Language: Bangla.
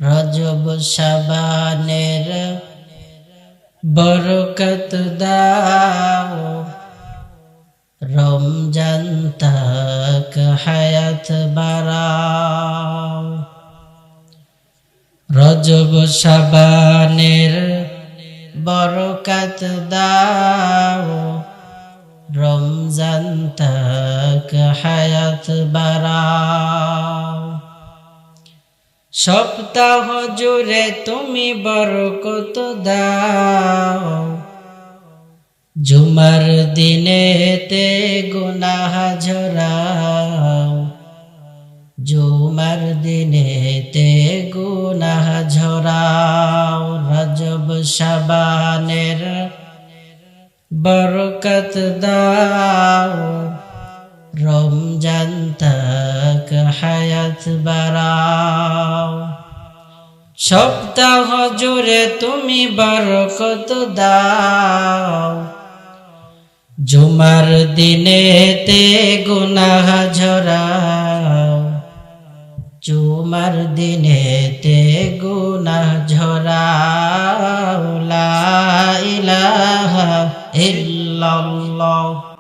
রজব শাবানের বরকত দাও, রমজান তক হায়াত বাড়াও। রজব শাবানের বরকত দাও, রমজান তক হায়াত বাড়াও। সপ্তাহ জুড়ে তুমি বরকত দাও, জুমার দিনেতে গুনাহ ঝরাও, জুমার দিনেতে গুনাহ ঝরাও। রজব শাবানের বরকত দাও, রমজান তক হায়াত বাড়াও। সপ্তাহ জুড়ে তুমি বরকত দাও, জুমার দিনেতে গুনাহ ঝরাও, জুমার দিনেতে গুনাহ ঝরাও। লা ইলাহা ইল্লাল্লাহ।